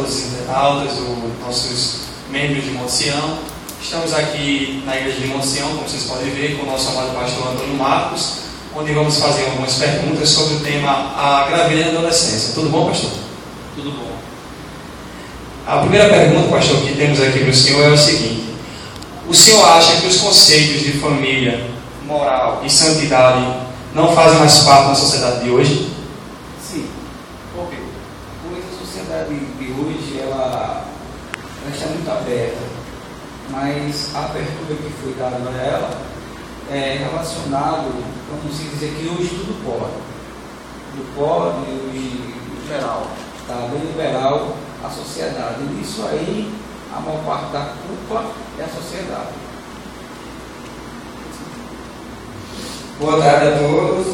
todos os internautas, os nossos membros de Monte Sião. Estamos aqui na igreja de Monte Sião, como vocês podem ver, com o nosso amado pastor Antônio Marcos, onde vamos fazer algumas perguntas sobre o tema a gravidez na adolescência. Tudo bom, pastor? Tudo bom. A primeira pergunta, pastor, que temos aqui para o senhor é o seguinte: o senhor acha que os conceitos de família, moral e santidade não fazem mais parte da sociedade de hoje? Sim. Ok. Pois a sociedade de hoje, ela está muito aberta, mas a abertura que foi dada a ela é relacionado, vamos dizer que hoje tudo pode. Tudo pode, hoje, no geral, está bem liberal a sociedade. E isso aí, a maior parte da culpa é a sociedade. Boa tarde a todos.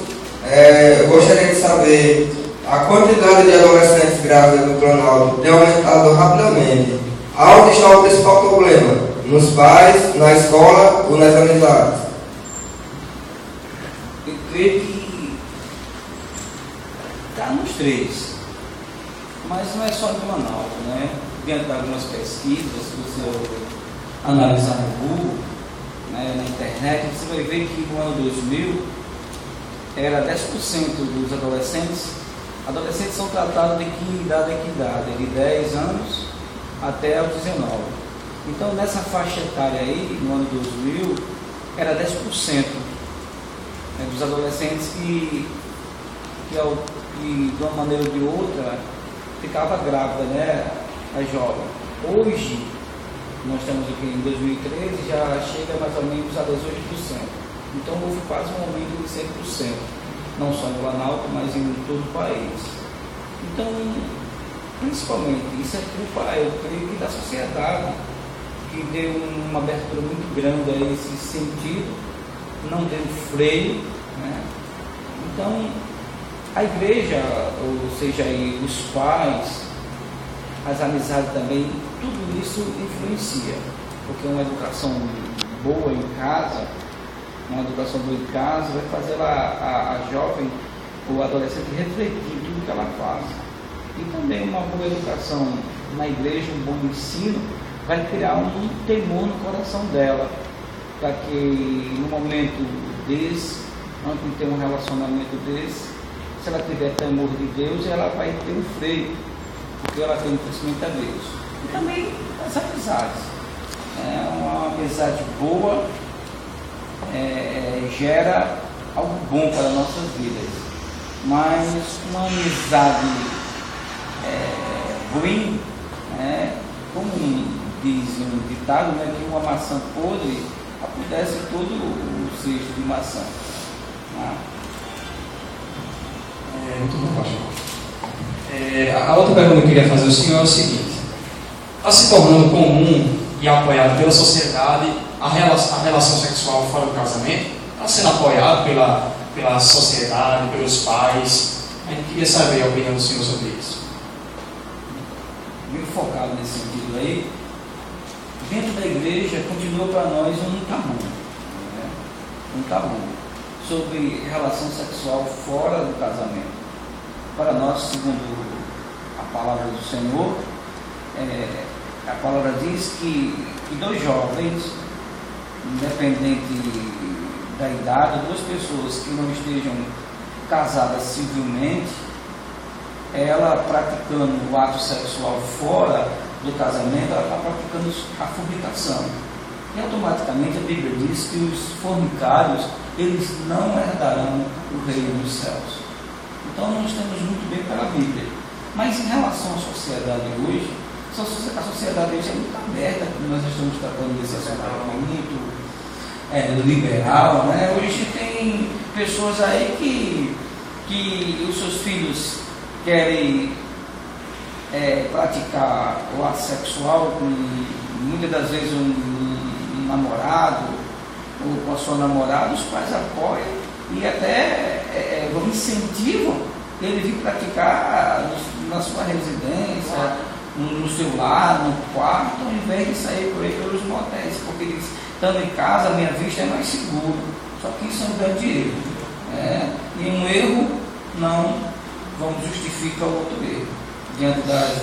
Eu gostaria de saber a quantidade de adolescentes grávidas do Planalto tem aumentado rapidamente. Aonde está o principal problema? Nos pais, na escola ou nas amizades? Eu creio que está nos três, mas não é só no Planalto, né? Dentro de algumas pesquisas, se você analisar no Google, né, na internet, você vai ver que no ano 2000 era 10% dos adolescentes são tratados de que idade é que idade? De 10 anos até aos 19. Então nessa faixa etária aí, no ano 2000, era 10%, né, dos adolescentes que de uma maneira ou de outra ficava grávida, né, a jovem. Hoje, nós estamos aqui em 2013, já chega mais ou menos a 18%. Então houve quase um aumento de 100%, não só no Planalto, mas em todo o país. Então, principalmente, isso é culpa, eu creio, que da sociedade, que deu uma abertura muito grande a esse sentido, não deu freio, né? Então, a igreja, ou seja, aí, os pais, as amizades também, tudo isso influencia, porque uma educação boa em casa, vai fazer a jovem ou adolescente refletir tudo que ela faz. E também uma boa educação na igreja, um bom ensino, vai criar um temor no coração dela, para que no momento desse, antes de ter um relacionamento desse, se ela tiver temor de Deus, ela vai ter um freio, porque ela tem um crescimento a Deus. E também as amizades. Uma amizade boa gera algo bom para nossas vidas. Mas uma amizade ruim, como diz um ditado, né, que uma maçã podre apodrece todo o cesto de maçã. Muito bom, pastor. A outra pergunta que eu queria fazer ao senhor é o seguinte: está se tornando comum e apoiado pela sociedade a relação sexual fora do casamento? Está sendo apoiado pela sociedade, pelos pais? A gente queria saber a opinião do senhor sobre isso. Bem focado nesse sentido aí, dentro da igreja continua para nós um tabu, né? Um tabu sobre relação sexual fora do casamento. Para nós, segundo a palavra do Senhor, a palavra diz que dois jovens, independente da idade, duas pessoas que não estejam casadas civilmente, ela praticando o ato sexual fora do casamento, ela está praticando a fornicação. E automaticamente a Bíblia diz que os fornicários, eles não herdarão o reino dos céus. Então nós temos muito bem pela Bíblia. Mas em relação à sociedade hoje, a sociedade hoje é muito aberta, como nós estamos tratando desse assunto muito liberal, né? Hoje tem pessoas aí que os seus filhos querem praticar o ato sexual com muitas das vezes um namorado ou com a sua namorada, os pais apoiam e até incentivam ele vir praticar na sua residência, no seu lar, no quarto, ao invés de sair por aí pelos motéis, porque eles, estando em casa, a minha vista é mais seguro. Só que isso é um grande erro. E um erro não justifica o outro erro. diante das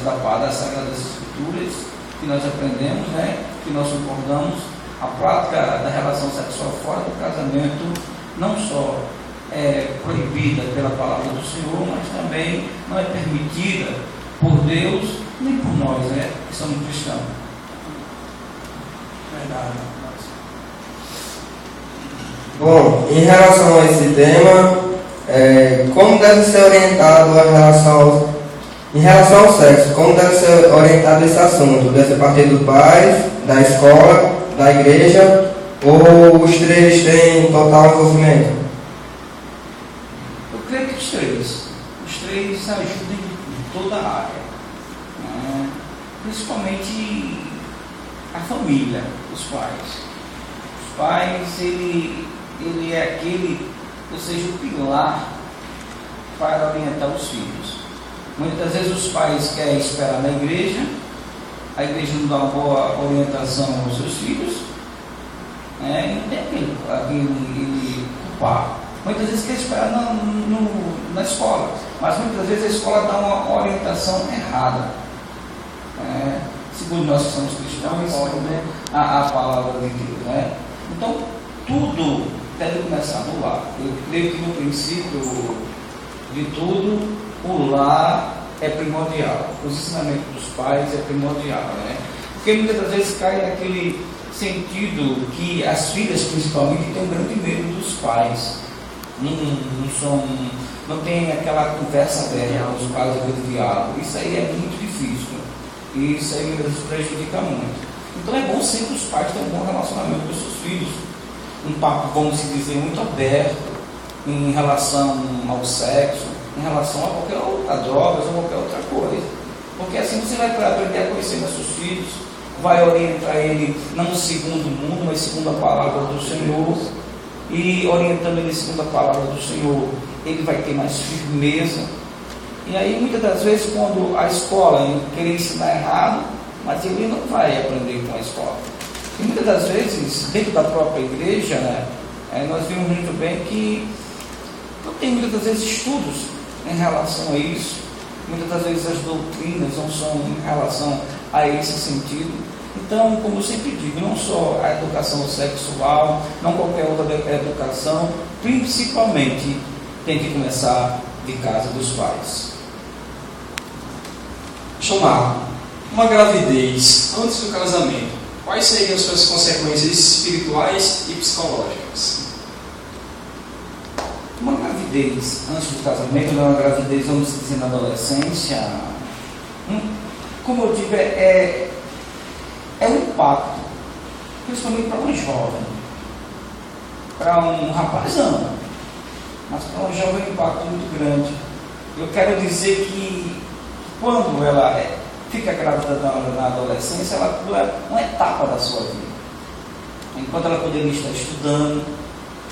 Sagradas Escrituras, que nós aprendemos, né, que nós concordamos, a prática da relação sexual fora do casamento não só é proibida pela palavra do Senhor, mas também não é permitida por Deus nem por nós, né, que somos cristãos. Verdade. Bom, em relação a esse tema, como deve ser orientado em relação ao sexo, como deve ser orientado esse assunto? Deve ser a partir dos pais, da escola, da igreja, ou os três têm total envolvimento? Eu creio que os três ajudam em toda a área, né? Principalmente a família, os pais. Os pais, ele é aquele, ou seja, o pilar para orientar os filhos. Muitas vezes os pais querem esperar na igreja, a igreja não dá uma boa orientação aos seus filhos, né? E não tem aquele culpar. Muitas vezes quer esperar na escola, mas muitas vezes a escola dá uma orientação errada. Segundo nós que somos cristãos, né? a palavra de Deus, né? Então, tudo deve começar no lar. Eu creio que no princípio de tudo, o lar é primordial. Os ensinamentos dos pais é primordial, né? Porque muitas das vezes cai naquele sentido que as filhas, principalmente, têm um grande medo dos pais. Não tem aquela conversa aberta com os pais, aquele diálogo. Isso aí é muito difícil. E isso aí muitas vezes prejudica muito. Então é bom sempre os pais terem um bom relacionamento com os seus filhos. Um papo, vamos dizer, muito aberto em relação ao sexo, em relação a qualquer outra drogas ou qualquer outra coisa. Porque assim você vai aprender a conhecer os seus filhos, vai orientar ele não segundo o mundo, mas segundo a palavra do Senhor. E orientando ele segundo a palavra do Senhor, ele vai ter mais firmeza. E aí muitas das vezes quando a escola querer ensinar errado, mas ele não vai aprender com a escola. E muitas das vezes, dentro da própria igreja, né, nós vimos muito bem que não tem muitas das vezes estudos em relação a isso. Muitas das vezes as doutrinas não são em relação a esse sentido. Então, como eu sempre digo, não só a educação sexual, não qualquer outra educação, principalmente tem que começar de casa dos pais. Chamar uma gravidez antes do casamento, quais seriam suas consequências espirituais e psicológicas? Uma gravidez antes do casamento, não é uma gravidez, vamos dizer, na adolescência, como eu digo, é um impacto, principalmente para um jovem, para um rapazão, mas para um jovem é um impacto muito grande. Eu quero dizer que quando ela fica grávida na adolescência, ela é uma etapa da sua vida. Enquanto ela poderia estar estudando,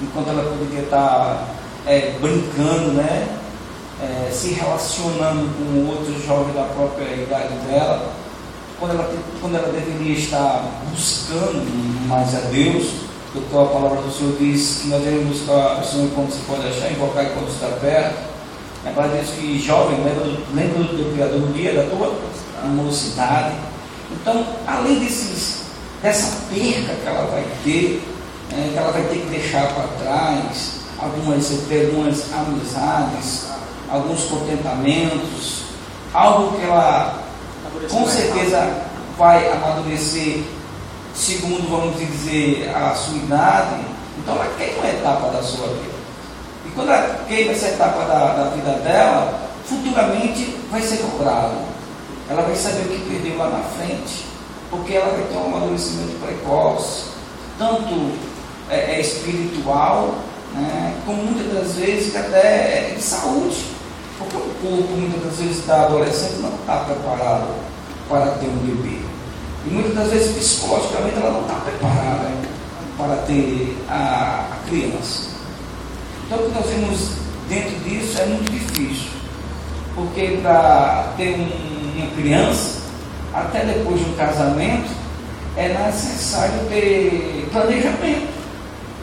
enquanto ela poderia estar brincando, né? Se relacionando com outros jovens da própria idade dela, quando ela deveria estar buscando mais a Deus, porque a palavra do Senhor diz que nós devemos buscar o Senhor quando se pode achar, invocar quando está perto. A palavra diz que jovem, lembra do teu Criador no dia da tua mocidade. Então, além dessa perca que ela vai ter, que ela vai ter que deixar para trás, algumas amizades, alguns contentamentos, algo que ela com certeza vai amadurecer segundo, vamos dizer, a sua idade. Então ela queima uma etapa da sua vida. E quando ela queima essa etapa da vida dela, futuramente vai ser cobrado. Ela vai saber o que perdeu lá na frente, porque ela vai ter um amadurecimento precoce, tanto espiritual, né, como muitas das vezes até de saúde. Porque o corpo, muitas das vezes, da adolescente não está preparado para ter um bebê. E muitas das vezes, psicologicamente, ela não está preparada para ter a criança. Então, o que nós vemos dentro disso é muito difícil. Porque para ter uma criança, até depois de um casamento, é necessário ter planejamento.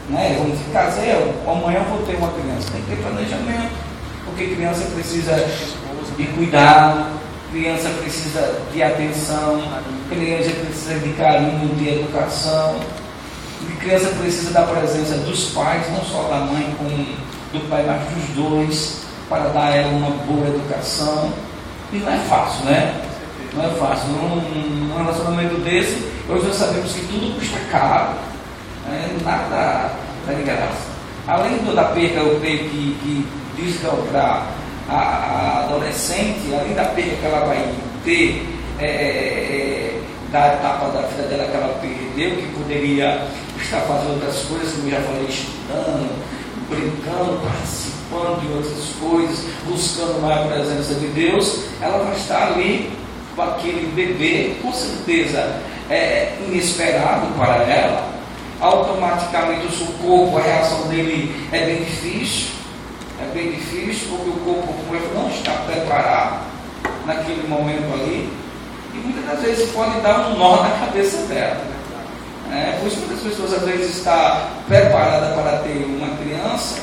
Né? Vamos casar, amanhã eu vou ter uma criança. Tem que ter planejamento. Porque criança precisa de cuidado, criança precisa de atenção, criança precisa de carinho, de educação, criança precisa da presença dos pais, não só da mãe, como do pai, mas dos dois, para dar a ela uma boa educação. E não é fácil, né? Não é fácil. Num relacionamento desse, hoje nós sabemos que tudo custa caro, né? Nada está de graça. Além da perca, eu creio que diz para a adolescente, além da perda que ela vai ter da etapa da vida dela que ela perdeu, que poderia estar fazendo outras coisas, como eu já falei, estudando, brincando, participando de outras coisas, buscando mais a presença de Deus, ela vai estar ali com aquele bebê, com certeza inesperado para ela. Automaticamente o seu corpo, a reação dele é bem difícil, porque o corpo não está preparado naquele momento ali, e muitas das vezes pode dar um nó na cabeça dela. Por isso muitas pessoas às vezes estão preparadas para ter uma criança,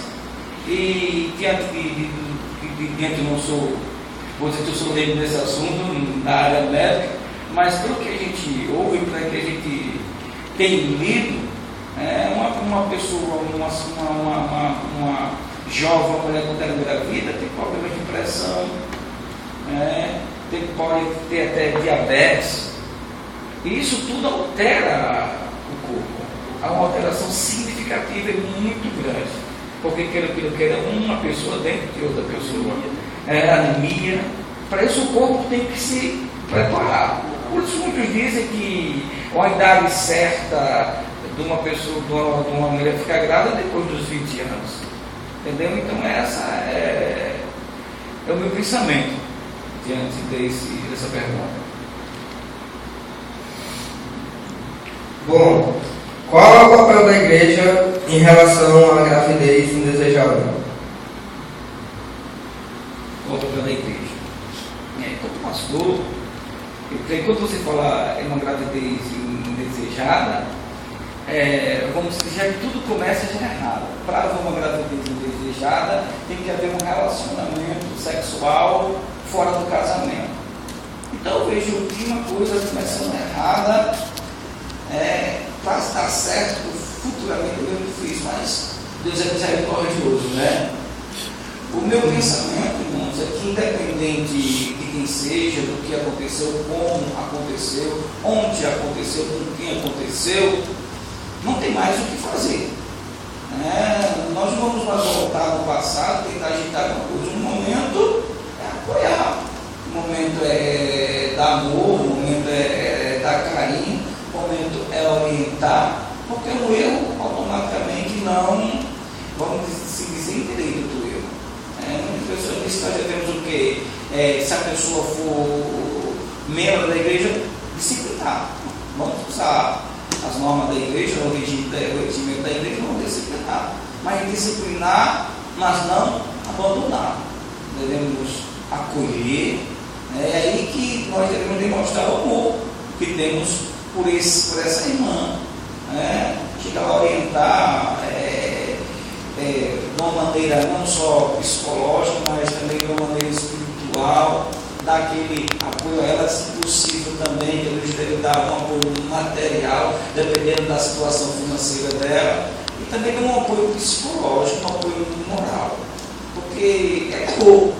e diante não sou, vou dizer que eu sou leigo nesse assunto, na área médica, mas pelo que a gente ouve, pelo que a gente tem lido, uma pessoa, uma jovem, uma mulher com terceira vida, tem problemas de pressão, pode ter até diabetes, e isso tudo altera o corpo. Há uma alteração significativa e muito grande, porque queira uma pessoa dentro de outra pessoa, anemia. Para isso o corpo tem que se preparar. Por isso muitos dizem que a idade certa de uma pessoa, de uma mulher ficar grávida depois dos 20 anos. Entendeu? Então essa é o meu pensamento diante dessa pergunta. Bom, qual é o papel da igreja em relação à gravidez indesejada? Qual é o papel da igreja? Como pastor, eu creio que quando você falar em uma gravidez indesejada, vamos dizer que tudo começa já errado. Para haver uma gravidez indesejada, tem que haver um relacionamento sexual fora do casamento. Então eu vejo que uma coisa começando errada, para estar certo, futuramente eu mesmo fiz, mas Deus é misericordioso, né? O meu pensamento, irmãos, é que independente de quem seja, do que aconteceu, como aconteceu, onde aconteceu, com quem aconteceu, não tem mais o que fazer. Nós não vamos mais voltar no passado, tentar agitar alguma coisa. Um momento é apoiar, um momento é dar amor, um momento é dar carinho, um momento é orientar, porque um erro automaticamente não, vamos se dizer, direito do erro. Muitas pessoas dizem que nós devemos o quê? Se a pessoa for membro da igreja, disciplinar. Vamos usar as normas da igreja, o regimento da igreja, não disciplinar. Mas disciplinar, mas não abandonar. Devemos acolher. É aí que nós devemos demonstrar o amor que temos por essa irmã. Chegar a orientar de uma maneira não só psicológica, mas também de uma maneira espiritual, dar aquele apoio a ela, se possível também, que eles devem dar um apoio material, dependendo da situação financeira dela, e também um apoio psicológico, um apoio moral, porque errou,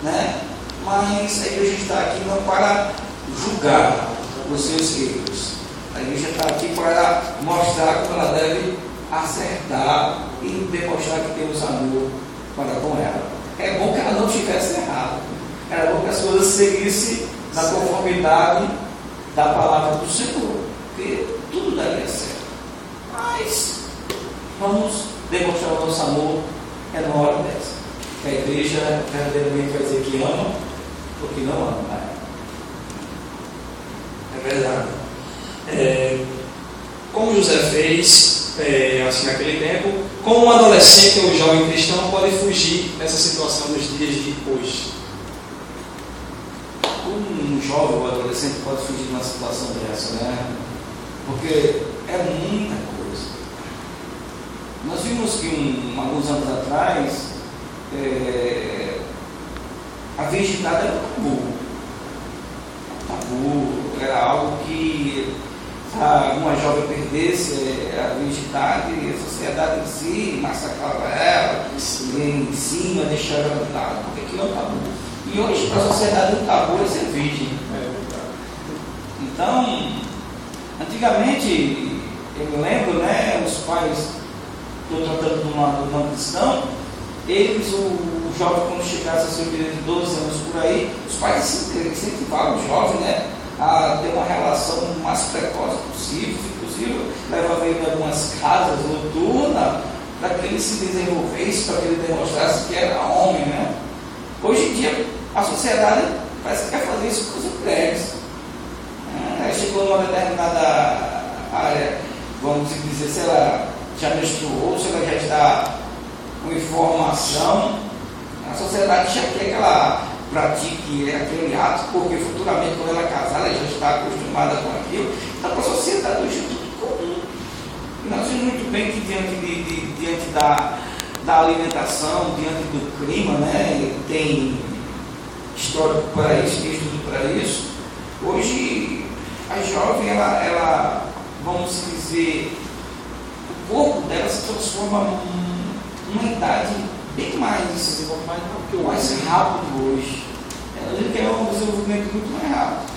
né? Mas a igreja está aqui não para julgar os seus erros, a igreja está aqui para mostrar como ela deve acertar e demonstrar que temos amor para com ela. É bom que ela não estivesse errada, era bom que as coisas seguissem na conformidade da palavra do Senhor, porque tudo daria certo. Mas vamos demonstrar o nosso amor na hora dessa. Que a igreja verdadeiramente vai dizer que ama, porque não ama, né? É verdade. Como José fez, assim naquele tempo, como um adolescente ou um jovem cristão pode fugir dessa situação nos dias de hoje? Como um jovem ou adolescente pode fugir de uma situação dessa, né? Porque é muita coisa. Nós vimos que alguns anos atrás a virgindade era um tabu. Era algo que, se uma jovem perdesse a virgindade, a sociedade em si massacrava ela, em cima, deixava ela de lado, porque aquilo é um tabu. E hoje, para a sociedade, o tabu é ser virgem. Então, antigamente, eu me lembro, né, os pais, estou tratando de um não cristão, eles, o jovem, quando chegasse a seus 12 anos por aí, os pais incentivavam o jovem, né, a ter uma relação mais precoce possível, se possível, levavam ele em algumas casas noturnas, para que ele se desenvolvesse, para que ele demonstrasse que era homem, né. Hoje em dia, a sociedade parece que quer fazer isso com os mulheres. Chegou numa determinada área, vamos dizer, se ela já menstruou, se ela já está com informação, a sociedade já quer que ela pratique aquele ato, porque futuramente, quando ela casar, ela já está acostumada com aquilo. Então, para a sociedade hoje é tudo comum. E nós vemos muito bem que diante da alimentação, diante do clima, né, tem histórico para isso, tem estudo para isso. Hoje, a jovem, ela, vamos dizer, o corpo dela se transforma numa idade bem mais rápido hoje. Ela tem um desenvolvimento muito mais rápido.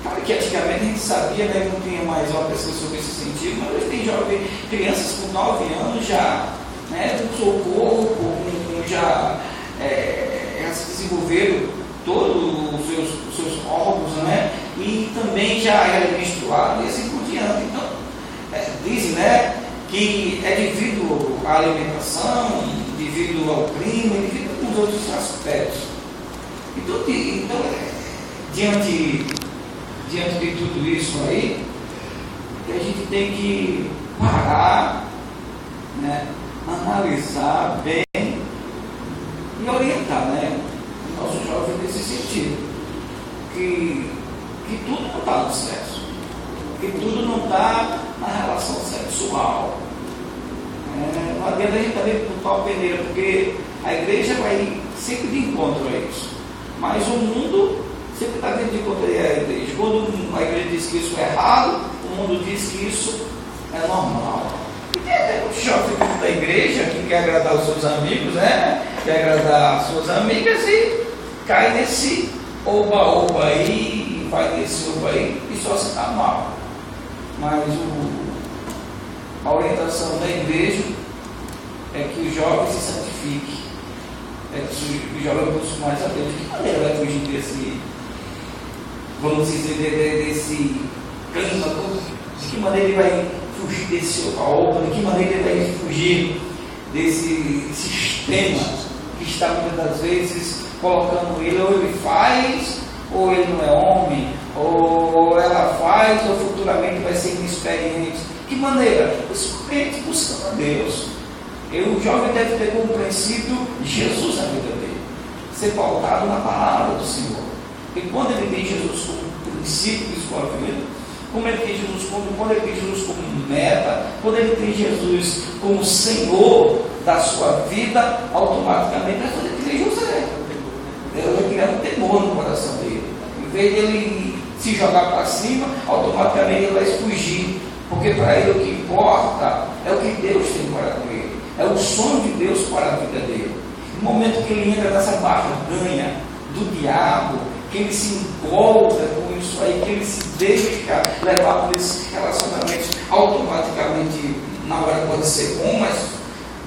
Claro que antigamente a gente sabia, né, não tinha mais uma pesquisa sobre esse sentido, mas hoje tem jovens, crianças com 9 anos já, né, com o seu corpo, já se desenvolveram todos os seus órgãos, né? E também já era menstruado e assim por diante. Então, dizem, né, que é devido à alimentação, devido ao clima, devido a alguns outros aspectos. Então diante de tudo isso aí, a gente tem que parar, né, analisar bem e orientar, né, o nosso jovem nesse sentido, que tudo não está no sexo, que tudo não está na relação sexual. Não adianta a gente estar dentro do pau peneira, porque a igreja vai sempre de encontro a isso, mas o mundo sempre está dentro de encontro a igreja. Quando a igreja diz que isso é errado, o mundo diz que isso é normal. E tem até muitos jovens dentro da igreja que quer agradar os seus amigos, né? Quer agradar as suas amigas e cai nesse oba-oba aí, vai nesse oba aí e só se dá mal. Mas a orientação da igreja é que o jovem se santifique, é que o jovem busque mais a Deus. De que maneira vai fugir desse, vamos dizer, desse clima? De que maneira ele vai fugir desse oba-oba? De que maneira ele vai fugir desse sistema que está muitas das vezes colocando ele, ou ele faz, ou ele não é homem, ou ela faz, ou futuramente vai ser inexperiente. De que maneira? Simplesmente buscando a Deus. O jovem deve ter como princípio Jesus na vida dele, ser pautado na palavra do Senhor. E quando ele tem Jesus como princípio de sua vida, quando ele tem Jesus como meta, quando ele tem Jesus como Senhor da sua vida, automaticamente vai fazer que nem José. Deus vai criar um temor no coração dele. Em vez de ele se jogar para cima, automaticamente ele vai fugir. Porque para ele o que importa é o que Deus tem para com ele. É o sonho de Deus para a vida dele. No momento que ele entra nessa barganha do diabo, que ele se envolve com isso aí, que ele se deixa levar por esses relacionamentos, automaticamente na hora pode ser bom, mas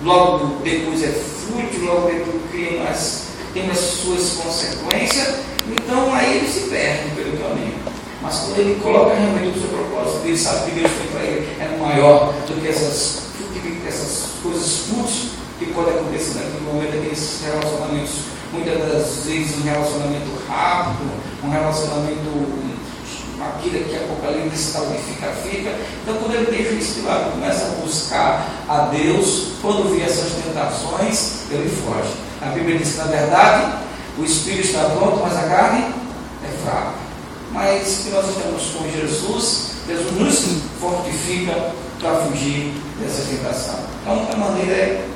logo depois é fútil, logo depois tem as suas consequências. Então aí ele se perde pelo caminho. Mas quando ele coloca realmente o seu propósito, ele sabe que Deus tem para ele é maior do que essas coisas fúteis que podem acontecer naquele momento, aqueles relacionamentos, muitas das vezes um relacionamento rápido, um relacionamento aquilo que Apocalipse está de fica. Então quando ele deixa isso de lado, começa a buscar a Deus, quando vê essas tentações, ele foge. A Bíblia diz que na verdade o espírito está pronto, mas a carne é fraca. Mas que nós estamos com Jesus nos fortifica para fugir dessa tentação. Então a maneira é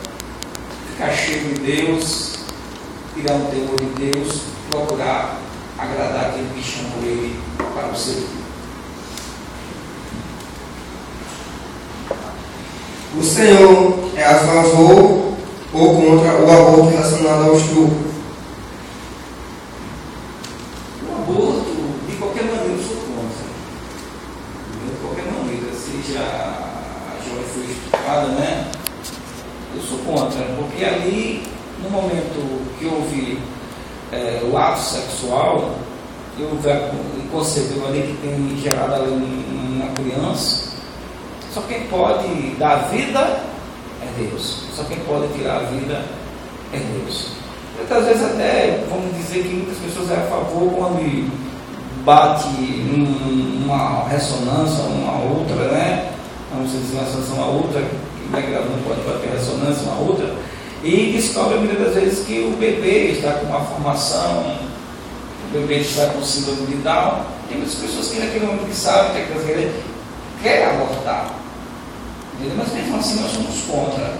ficar cheio de Deus criar um temor de Deus, procurar agradar aquele que chamou ele para o servir. O Senhor é a favor ou contra o aborto relacionado ao estupro? O aborto, de qualquer maneira, eu sou contra. De qualquer maneira, seja a jovem foi estuprada, né? Eu sou contra, porque ali, no momento que houve o ato sexual, concebeu ali que tem gerado ali uma criança. Só quem pode dar a vida é Deus. Só quem pode tirar a vida é Deus. Muitas vezes até, vamos dizer que muitas pessoas é a favor quando bate uma ressonância, uma outra, né? Vamos dizer uma ressonância, uma outra, que vai gravando pode bater ressonância, uma outra, e descobre muitas das vezes que o bebê está com uma formação, o bebê está com síndrome de Down. Tem muitas pessoas que naquele momento que sabem que a criança quer abortar. Mas mesmo assim nós somos contra,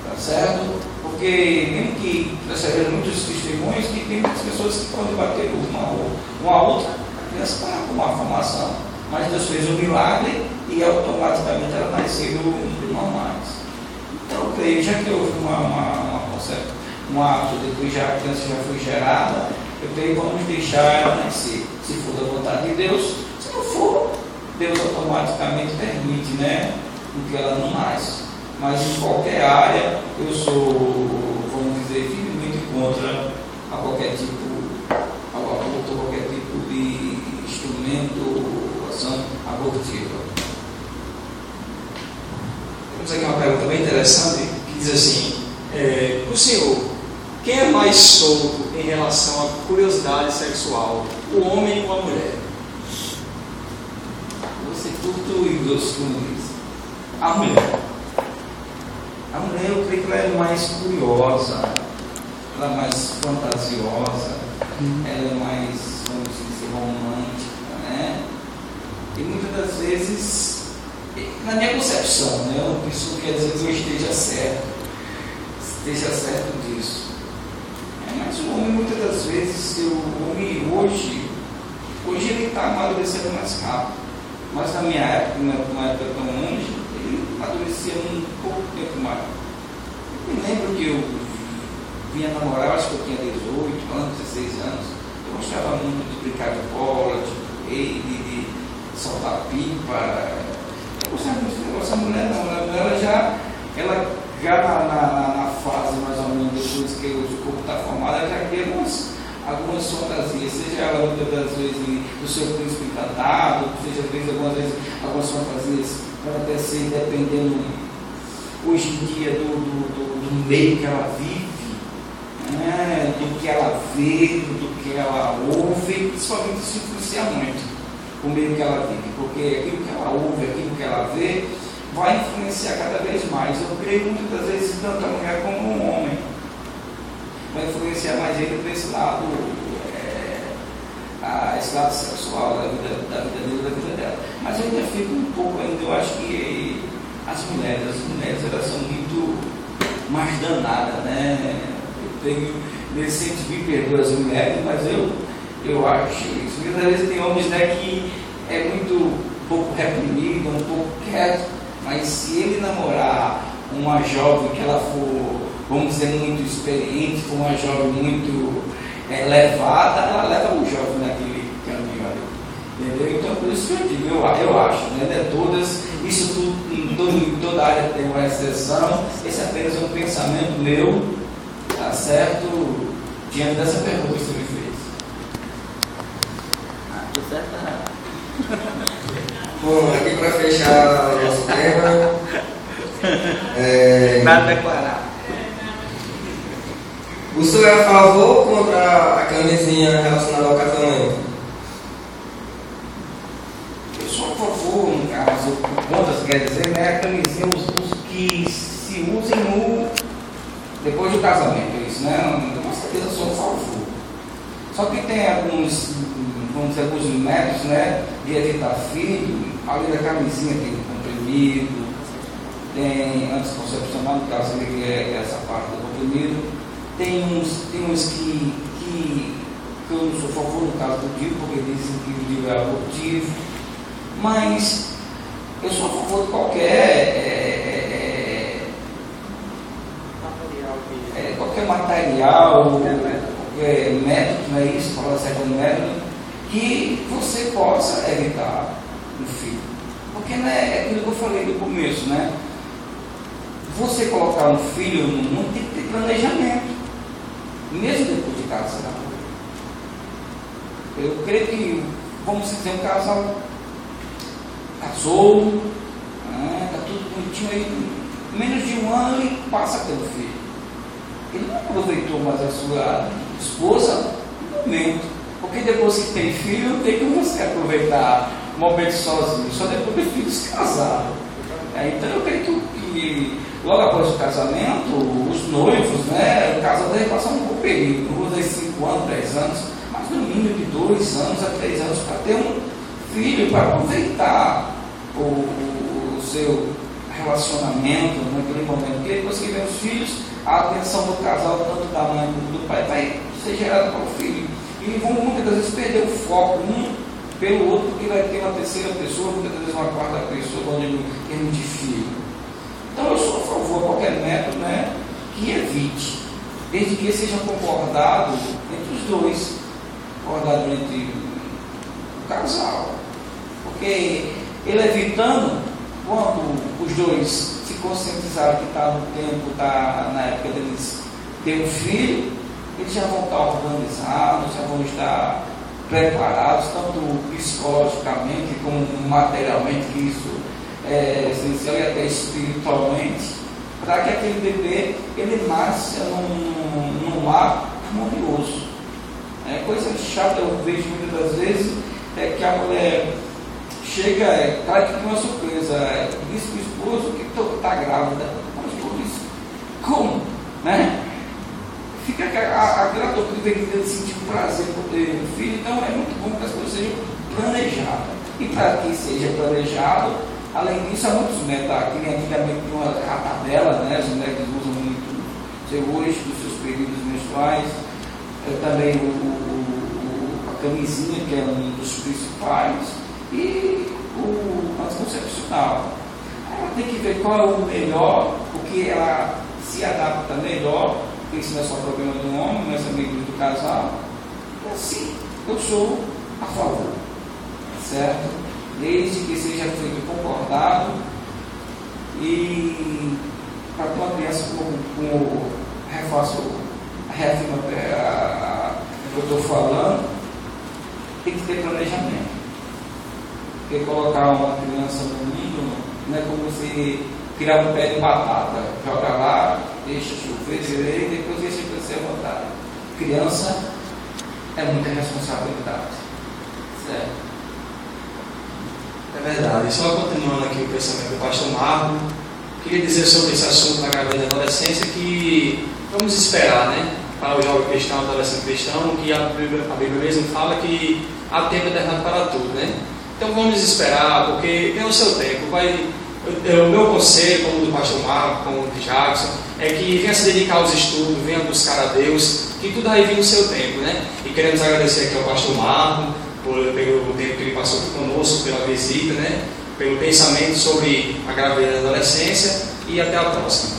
tá certo? Porque mesmo que recebemos muitos testemunhos que tem muitas pessoas que podem bater uma outra, a criança está com uma formação, mas Deus fez um milagre e automaticamente ela nasceu não mais. Então eu creio, já que houve um ato, depois a criança já foi gerada, eu creio que vamos deixar ela nascer, se for da vontade de Deus. Se não for, Deus automaticamente permite, né? Porque ela não nasce. Mas em qualquer área eu sou, vamos dizer, firmemente contra a qualquer tipo de instrumento, ação abortiva. Temos aqui uma pergunta bem interessante que diz assim: o senhor, quem é mais solto em relação à curiosidade sexual, o homem ou a mulher? Você curto e doce como isso. A mulher. A mulher, eu creio que ela é mais curiosa, ela é mais fantasiosa, ela é mais, vamos dizer, romântica, né? E muitas das vezes, na minha concepção, né? Isso quer dizer que eu esteja certo disso. Mas o homem, muitas das vezes, o homem hoje ele está amadurecendo mais rápido. Mas na minha época, numa época tão longe, ele amadurecia um pouco tempo mais. Eu me lembro que eu vinha namorar, acho que eu tinha 18 anos, 16 anos. Eu gostava muito de brincar de bola, de soltar pipa. Eu gostava muito desse negócio. A mulher não, ela já na fase mais ou menos depois que o corpo está formado, ela já quer algumas fantasias, seja ela muitas das vezes do seu príncipe encantado, seja algumas fantasias para até ser dependendo hoje em dia do meio que ela vive, né, do que ela vê, do que ela ouve, principalmente isso influencia muito o meio que ela vive, porque aquilo que ela ouve, aquilo que ela vê, vai influenciar cada vez mais. Eu creio muitas vezes tanto a mulher como o homem. Vai influenciar mais ele para esse lado, esse lado sexual da vida dele, da vida dela. Mas eu ainda fico um pouco ainda, eu acho que as mulheres elas são muito mais danadas, né? Eu tenho, nesse sentido, me perdoa as mulheres, mas eu acho isso. Muitas vezes tem homens, né, que é muito pouco reprimido, um pouco quieto, mas se ele namorar uma jovem que ela for, vamos dizer, muito experiente, for uma jovem muito levada, ela leva o jovem naquele caminho ali. Entendeu? Então, por isso que eu digo, eu acho, né? Todas, isso tudo, em toda área tem uma exceção, esse é apenas um pensamento meu, tá certo? Diante dessa pergunta que você me fez. Tô certo. Bom, aqui para fechar o nosso tema. Nada declarado. O senhor é a favor ou contra a camisinha relacionada ao casamento? Eu sou a favor, no caso, contra, quer dizer, né, a camisinha, os que se usem depois do casamento, é isso, né? Com certeza eu sou a favor. Só que tem alguns, vamos dizer, alguns métodos, né, de evitar filho. Além da camisinha tem comprimido, tem anticoncepcional, no caso que é essa parte do comprimido, Tem uns que eu não sou a favor no caso do DIU, porque dizem que o DIU é abortivo, mas eu sou a favor de qualquer material, qualquer método, não é isso, falar certo método, que você possa evitar um filho. Porque não é aquilo que eu falei no começo, né? Você colocar um filho no mundo tem que ter planejamento, mesmo depois de casar. Eu creio que, vamos dizer, um casal casou, está tudo bonitinho aí, em menos de um ano ele passa a ter um filho. Ele não aproveitou mais a sua esposa no momento, porque depois que tem filho, não tem como você aproveitar o momento sozinho, só depois do filho se casar. Então eu creio que logo após o casamento, os noivos, né, o casal deve passar um bom período, não vou dizer 5 anos, 10 anos, mas no mínimo de 2 anos a 3 anos para ter um filho, para aproveitar o seu relacionamento naquele momento. Porque depois que vem os filhos, a atenção do casal, tanto da mãe como do pai, vai ser gerada para o filho. E vão muitas vezes perder o foco um pelo outro, porque vai ter uma terceira pessoa, muitas vezes uma quarta pessoa, onde ele termina de filho. Então eu sou a favor de qualquer método, né, que evite, desde que seja concordado entre os dois, concordado entre o casal. Porque ele evitando, quando os dois se conscientizaram que está no tempo, está na época deles ter um filho, eles já vão estar organizados, já vão estar preparados, tanto psicologicamente como materialmente, que isso é essencial, e até espiritualmente, para que aquele bebê ele nasça num lar harmonioso. Coisa chata eu vejo muitas das vezes é que a mulher chega, traz uma surpresa, diz para o esposo que está grávida, mas por isso, como? Né? Fica aquela tortura de sentir prazer por ter um filho. Então é muito bom que as coisas sejam planejadas. E para que seja planejado, além disso, há muitos métodos. Antigamente tinha uma tabela, né? As mulheres usam muito hoje dos seus períodos menstruais, também a camisinha, que é um dos principais, e o anticoncepcional. Ela tem que ver qual é o melhor, porque ela se adapta melhor, porque isso não é só problema do homem, mas também do casal. E assim, eu sou a favor, certo? Desde que seja feito concordado, e para ter uma criança como reafirma que eu estou falando, tem que ter planejamento. Porque colocar uma criança no mundo não é como você criar um pé de batata, joga lá, deixa chover direito e depois deixa crescer à vontade. Criança é muita responsabilidade, certo? É verdade. Só continuando aqui o pensamento do pastor Marco, queria dizer sobre esse assunto da gravidez da adolescência que vamos esperar, né? Para o jovem cristão, adolescente cristão, que a Bíblia mesmo fala que há tempo eterno para tudo, né? Então vamos esperar, porque tem o seu tempo. O meu conselho, como do pastor Marco, como do Jackson, é que venha se dedicar aos estudos, venha buscar a Deus, que tudo vai vir no seu tempo, né? E queremos agradecer aqui ao pastor Marco pelo tempo que ele passou aqui conosco, pela visita, né? Pelo pensamento sobre a gravidez da adolescência, e até a próxima.